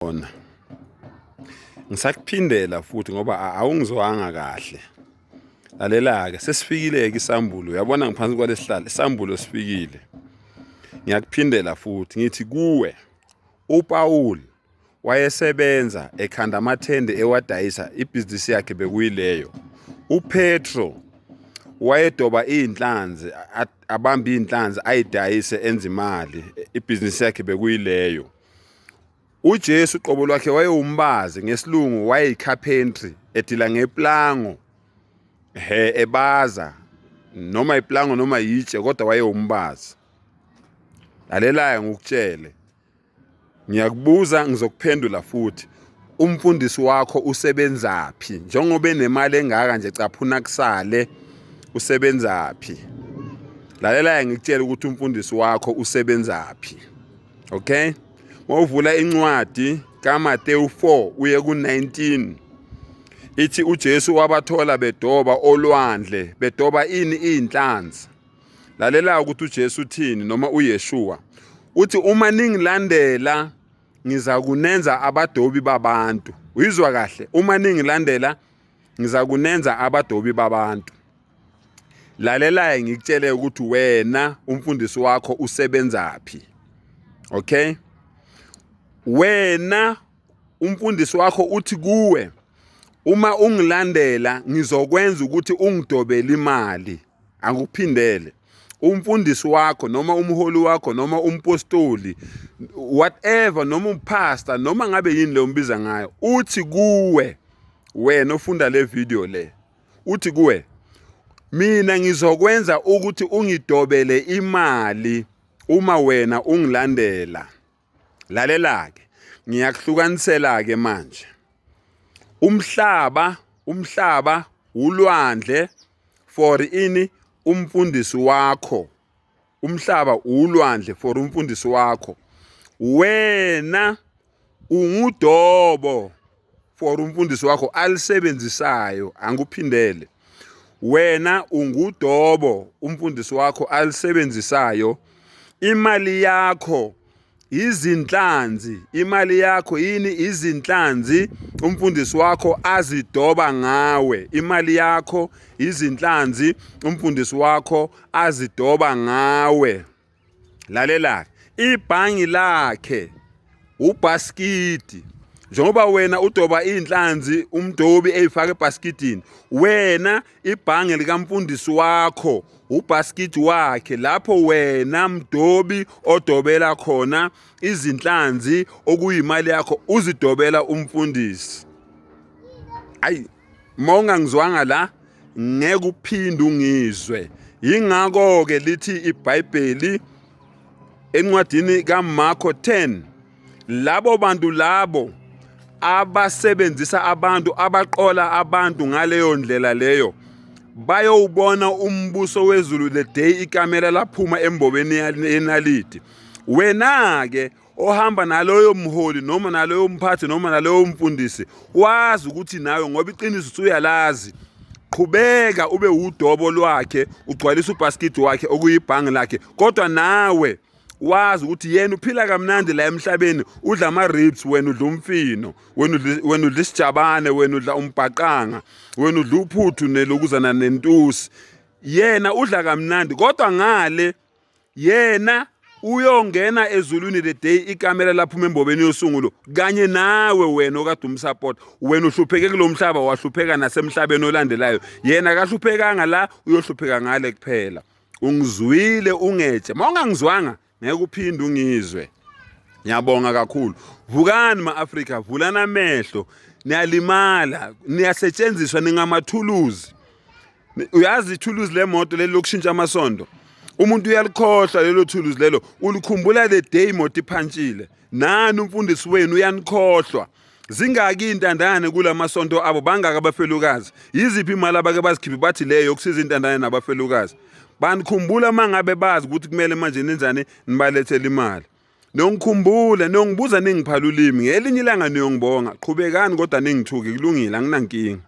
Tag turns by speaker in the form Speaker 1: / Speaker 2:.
Speaker 1: Bona ngisakuphindela futhi ngoba awungizwanga kahle. Lalela ke sesifikile ke isambulo. Uyabona ngiphansi kwalesihlalo isambulo sifikile. Ngiyakuphindela futhi ngithi kuwe uPaul wayesebenza ekhanda amathende ewadayisa ibhizinisi yakhe bekuyileyo. uPetro wayedoba inhlanzi abamba inhlanzi ayidayise enza imali ibhizinisi yakhe bekuyileyo. uJesu qobo lwakhe wayewumbazi ngesilungu wayeyicarpentry edila ngeplango ebaza noma iplango noma yitshe kodwa wayewumbazi. Lalela ngikutshele ngiyakubuza ngizokuphendula futhi umfundisi wakho usebenzaphi njengoba enemali engaka nje caphuna kusale usebenzaphi. Lalela ngikutshela ukuthi umfundisi wakho usebenzaphi. Okay? Mawuvula incwadi kaMateyu 4 uye ku19 ithi uJesu wabathola bedoba olwandle bedoba inhlanzi. Lalela ukuthi uJesu uthini noma uYeshua uthi uma ningilandela ngiza kunenza abadobi babantu. Uyizwa kahle? Uma ningilandela ngiza kunenza abadobi babantu. Lalela ngikutshele ukuthi wena umfundisi wakho usebenzaphi. Okay? Wena umfundisi wakho uthi kuwe uma ungilandela ngizokwenza ukuthi ungidobele imali. Akuphindele. Umfundisi wakho noma umholi wakho noma umpostoli whatever noma umpastor noma ngabe yini le umbiza ngayo uthi kuwe wena ofunda le video le uthi kuwe mina ngizokwenza ukuthi ungidobele imali uma wena ungilandela. Lalela ke ngiyakuhlukanisela ke manje umhlaba ulwandle for ini umfundisi wakho. Umhlaba ulwandle for umfundisi wakho. Wena ungudobo for umfundisi wakho alisebenzisayo. Angikuphindele. Wena ungudobo umfundisi wakho alisebenzisayo. Imali yakho izinhlanzi. Imali yakho yini izinhlanzi umfundisi wakho azidoba ngawe. Imali yakho izinhlanzi umfundisi wakho azidoba ngawe. Lalela ibhangi lakhe ubhaskidi. Njengoba wena udoba inhlanzi umdobi eyifaka ebaskidini wena ibhangi likamfundisi wakho ubhaskidi wakhe lapho wena mdobi odobela khona izinhlanzi okuyimali yakho uzidobela umfundisi. Ayi mawungangizwanga la ngeke uphinde ungizwe. Ingakho ke lithi iBhayibheli encwadini kaMarko 10 labo bantu labo abasebenzisa abantu abaqola abantu ngaleyo ndlela leyo bayowubona umbuso wezulu the day ikamela laphuma embobeni yenaliti. Wena ke ohamba naloyo mholi noma naloyo mphathi noma naloyo mfundisi wazi ukuthi nawe ngoba iqiniso uyalazi qhubeka ube udobo lwakhe ugcwalisa ubhaskidi wakhe okuyibhangi lakhe kodwa nawe wazi ukuthi yena uphila kamnandi la emhlabeni udla ama ribs wena udla umfino wena udla isijabane wena udla umbhaqanga wena udla uphuthu nelokuzana nentusi yena udla kamnandi kodwa ngale yena uyongena ezulwini the day ikamela laphuma embobeni yosungulo kanye nawe wena okade umsupport wena uhlupheke kulomhlaba wahlupheka nasemhlabeni olandelayo yena akahluphekanga la uyohlupheka ngale kuphela. Ungizwile ungetshe mawungangizwanga ngeke uphinde ungizwe. Ngiyabonga kakhulu. Vukani maAfrika vulana amehlo niyalimala niyasetshenziswa ningamathuluzi. Uyazi ithuluzi lemoto lelokushintsha amasondo umuntu uyalikhohlwa lelo thuluzi lelo ulikhumbula the day imoto iphantsile nani umfundisi wenu uyanikhohlwa. Zingaki intandane kulamasonto abo bangaka abafelokazi yiziphi imali abake bazikhiphi bathi leyo yokusiza intandane nabafelokazi banikhumbula mangabe bazi ukuthi kumele manje nenzane nibalethele imali. Nongikhumbula nongibuza ningiphala ulimi ngelinye ilanga niyongibonga qhubekani kodwa ningithuki kulungile anginankinga.